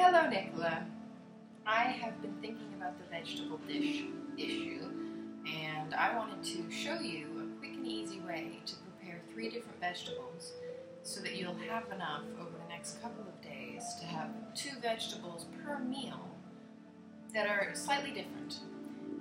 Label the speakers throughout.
Speaker 1: Hello, Nicola. I have been thinking about the vegetable dish issue, and I wanted to show you a quick and easy way to prepare 3 different vegetables so that you'll have enough over the next couple of days to have 2 vegetables per meal that are slightly different.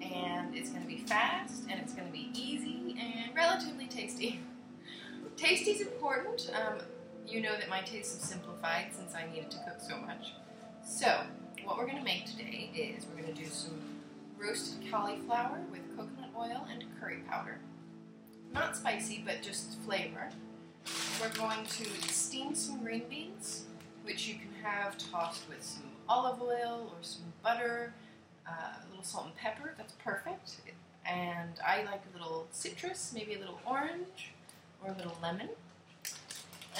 Speaker 1: And it's going to be fast, and it's going to be easy, and relatively tasty. Tasty is important. You know that my tastes have simplified since I needed to cook so much. So, what we're going to make today is we're going to do some roasted cauliflower with coconut oil and curry powder. Not spicy, but just flavor. We're going to steam some green beans, which you can have tossed with some olive oil or some butter, a little salt and pepper. That's perfect. And I like a little citrus, maybe a little orange or a little lemon.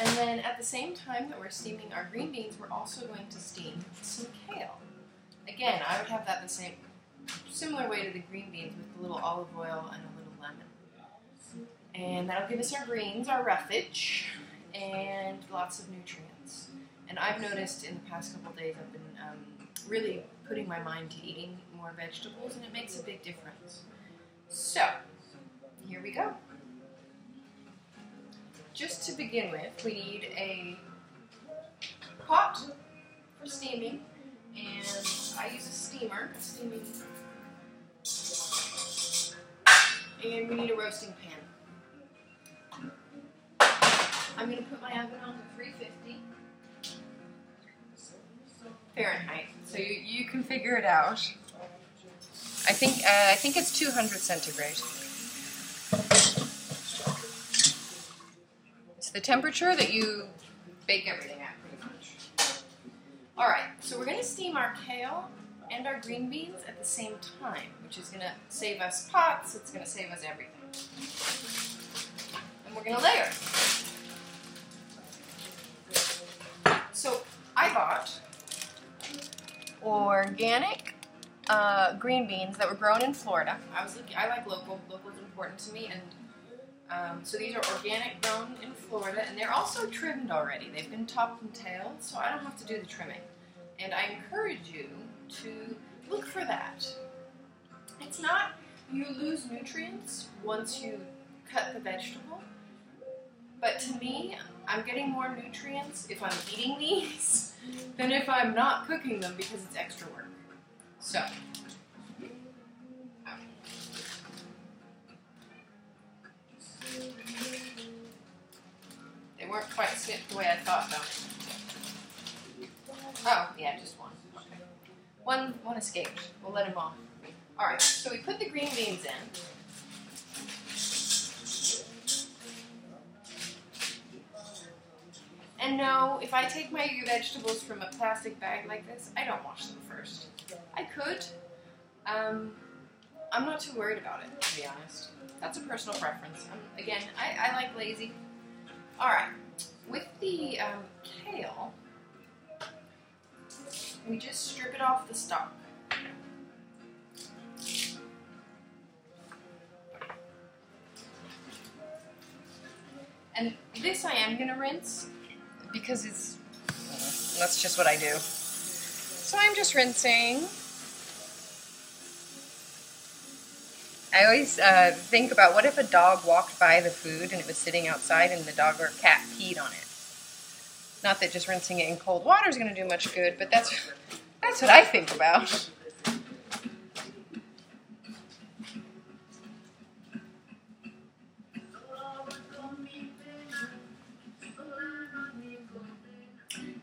Speaker 1: And then at the same time that we're steaming our green beans, we're also going to steam some kale. Again, I would have that the same, similar way to the green beans with a little olive oil and a little lemon. And that'll give us our greens, our roughage, and lots of nutrients. And I've noticed in the past couple days I've been really putting my mind to eating more vegetables, and it makes a big difference. So, here we go. Just to begin with, we need a pot for steaming, and I use a steamer, and we need a roasting pan. I'm going to put my oven on to 350 Fahrenheit, so you can figure it out. I think it's 200 centigrade. It's the temperature that you bake everything at, pretty much. Alright, so we're going to steam our kale and our green beans at the same time, which is going to save us pots, it's going to save us everything. And we're going to layer. So, I bought organic green beans that were grown in Florida. I like local. Local is important to me, and so these are organic, grown in Florida, and they're also trimmed already. They've been topped and tailed, so I don't have to do the trimming. And I encourage you to look for that. It's not, you lose nutrients once you cut the vegetable, but to me, I'm getting more nutrients if I'm eating these than if I'm not cooking them because it's extra work. So, they weren't quite snipped the way I thought, though. Oh, yeah, just one. Okay. One escaped. We'll let him off. Alright, so we put the green beans in. And no, if I take my vegetables from a plastic bag like this, I don't wash them first. I could. I'm not too worried about it, to be honest. That's a personal preference. Again, I like lazy. Alright, with the kale, we just strip it off the stalk. And this I am going to rinse because that's just what I do. So I'm just rinsing. I always think about what if a dog walked by the food and it was sitting outside and the dog or cat peed on it. Not that just rinsing it in cold water is going to do much good, but that's what I think about.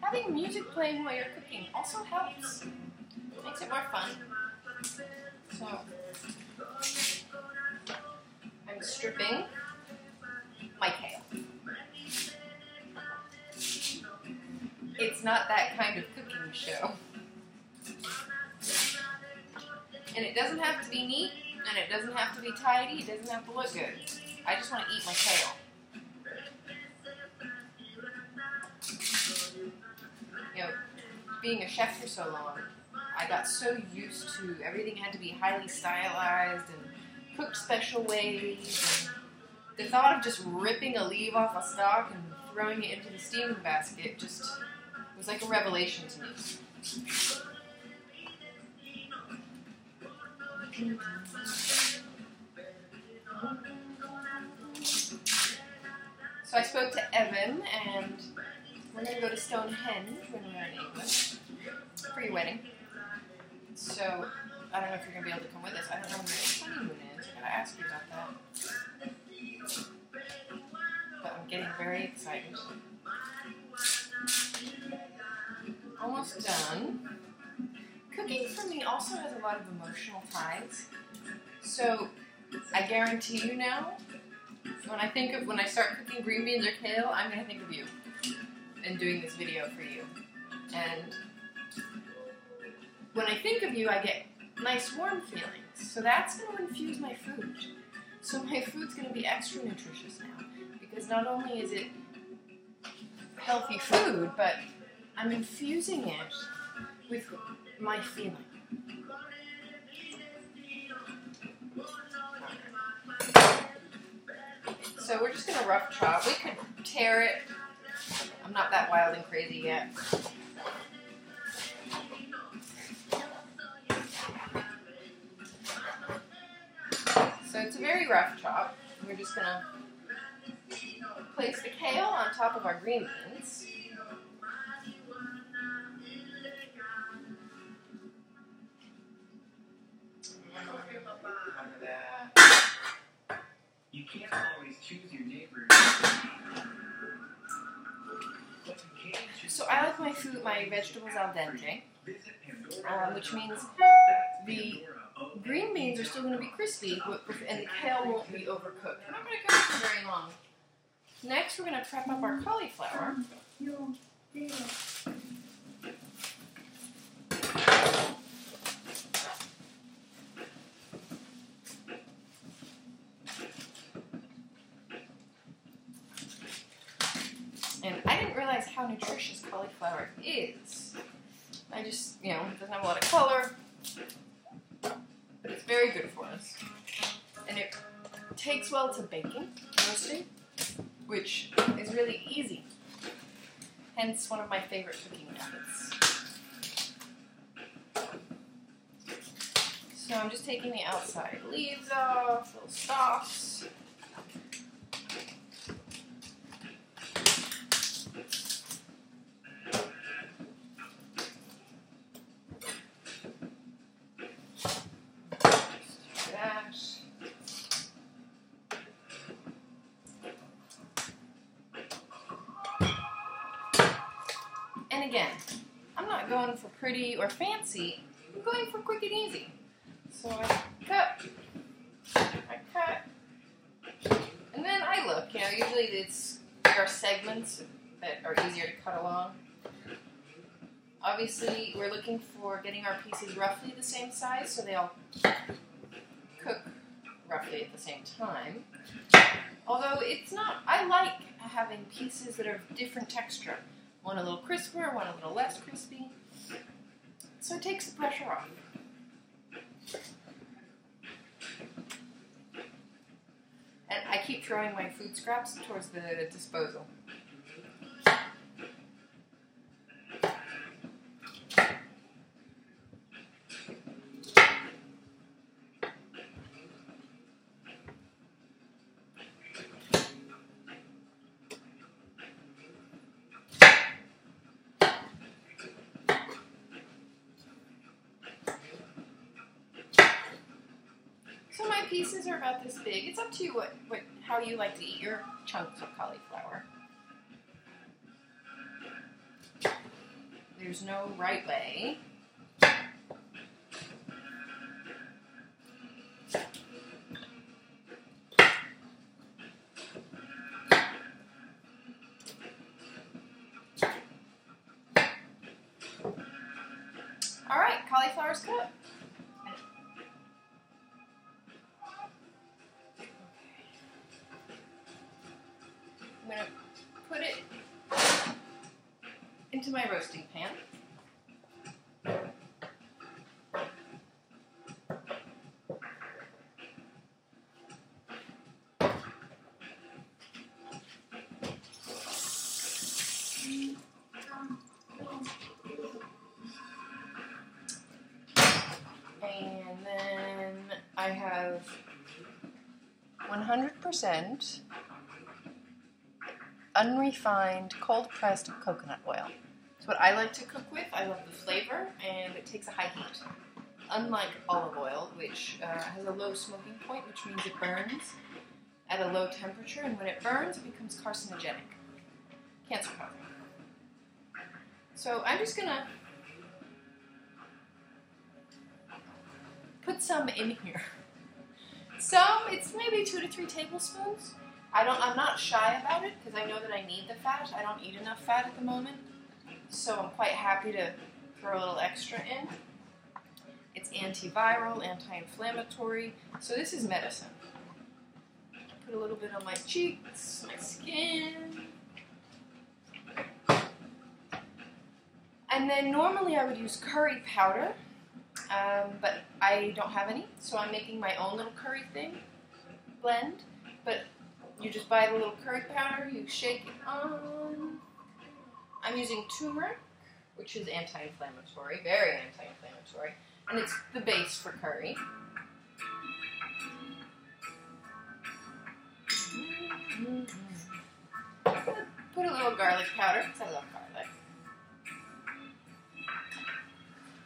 Speaker 1: Having music playing while you're cooking also helps. Makes it more fun. So, I'm stripping my kale. It's not that kind of cooking show. And it doesn't have to be neat, and it doesn't have to be tidy, it doesn't have to look good. I just want to eat my kale. You know, being a chef for so long, I got so used to everything had to be highly stylized and cooked special ways. And the thought of just ripping a leaf off a stalk and throwing it into the steaming basket just was like a revelation to me. So I spoke to Evan, and we're going to go to Stonehenge when we're in England for your wedding. So I don't know if you're going to be able to come with us. I don't know when your honeymoon is. I got to ask you about that. But I'm getting very excited. Almost done. Cooking for me also has a lot of emotional ties. So I guarantee you now, when I start cooking green beans or kale, I'm going to think of you and doing this video for you. And when I think of you, I get nice warm feelings. So that's going to infuse my food. So my food's going to be extra nutritious now, because not only is it healthy food, but I'm infusing it with my feeling. So we're just going to rough chop. We could tear it. I'm not that wild and crazy yet. So it's a very rough chop. We're just going to place the kale on top of our green beans.
Speaker 2: You can't always choose your neighbor.
Speaker 1: So I like my vegetables al dente, which means the green beans are still going to be crispy, and the kale won't be overcooked. We're not going to cook it for very long. Next, we're going to prep up our cauliflower. And I didn't realize how nutritious cauliflower is. I just, it doesn't have a lot of color, but it's very good for us. And it takes well to baking, roasting, which is really easy. Hence, one of my favorite cooking methods. So I'm just taking the outside leaves off, little stalks. And again, I'm not going for pretty or fancy, I'm going for quick and easy. So I cut, and then I look, usually there are segments that are easier to cut along. Obviously, we're looking for getting our pieces roughly the same size, so they all cook roughly at the same time. Although it's not, I like having pieces that are of different texture. One a little crisper, one a little less crispy. So it takes the pressure off. And I keep throwing my food scraps towards the disposal. So my pieces are about this big. It's up to you how you like to eat your chunks of cauliflower. There's no right way. All right, cauliflower's cut. I'm going to put it into my roasting pan. 100% unrefined, cold-pressed coconut oil. It's what I like to cook with. I love the flavor, and it takes a high heat. Unlike olive oil, which has a low smoking point, which means it burns at a low temperature, and when it burns, it becomes carcinogenic, cancer-causing. So I'm just gonna put some in here. It's maybe 2 to 3 tablespoons. I'm not shy about it because I know that I need the fat. I don't eat enough fat at the moment, so I'm quite happy to throw a little extra in. It's antiviral, anti-inflammatory, so this is medicine. Put a little bit on my cheeks, my skin. And then normally I would use curry powder, but I don't have any, so I'm making my own little curry blend. But you just buy the little curry powder, you shake it on. I'm using turmeric, which is anti-inflammatory, very anti-inflammatory, and it's the base for curry. Put a little garlic powder, because I love garlic.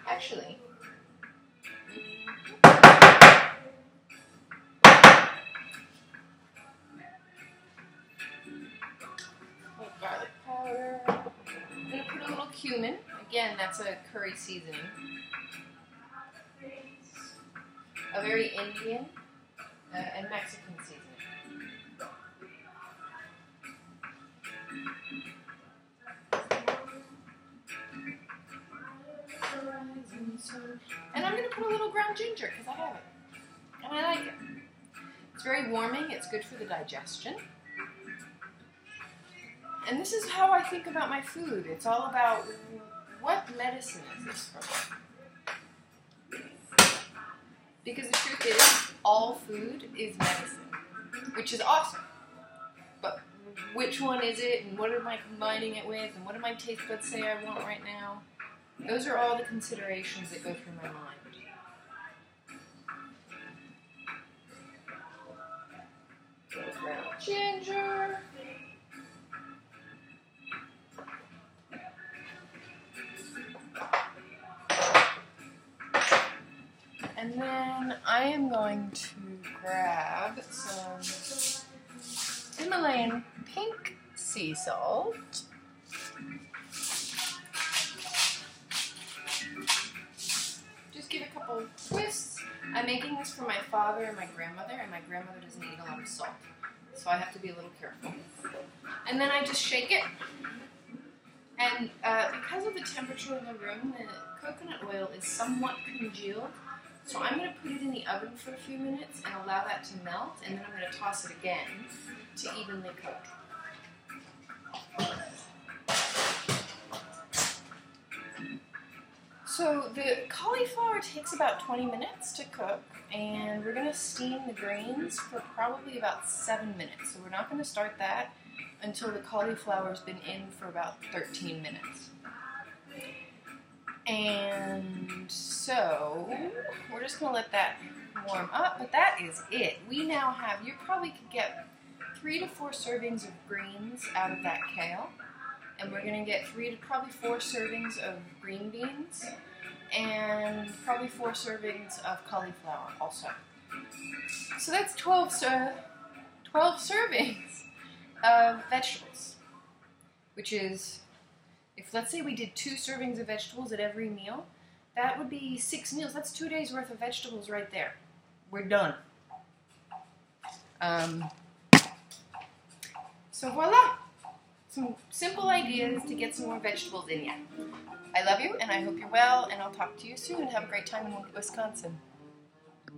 Speaker 1: Actually, garlic powder. I'm going to put a little cumin. Again, that's a curry seasoning. A very Indian and Mexican seasoning. And I'm going to put a little ground ginger because I have it. And I like it. It's very warming. It's good for the digestion. And this is how I think about my food. It's all about what medicine is this for me? Because the truth is, all food is medicine, which is awesome. But which one is it, and what am I combining it with, and what do my taste buds say I want right now? Those are all the considerations that go through my mind. Little ground ginger. And then I am going to grab some Himalayan pink sea salt. Just give a couple twists. I'm making this for my father and my grandmother doesn't eat a lot of salt, so I have to be a little careful. And then I just shake it. And because of the temperature in the room, the coconut oil is somewhat congealed. So I'm going to put it in the oven for a few minutes and allow that to melt, and then I'm going to toss it again to evenly cook. So the cauliflower takes about 20 minutes to cook, and we're going to steam the grains for probably about 7 minutes. So we're not going to start that until the cauliflower's been in for about 13 minutes. And so we're just going to let that warm up, but that is it. We now have, you probably could get 3 to 4 servings of greens out of that kale, and we're going to get 3 to probably 4 servings of green beans, and probably 4 servings of cauliflower also. So that's 12 servings of vegetables, which is, if let's say we did 2 servings of vegetables at every meal, that would be 6 meals. That's 2 days worth of vegetables right there. We're done. So voila! Some simple ideas to get some more vegetables in you. I love you, and I hope you're well, and I'll talk to you soon. Have a great time in Wisconsin.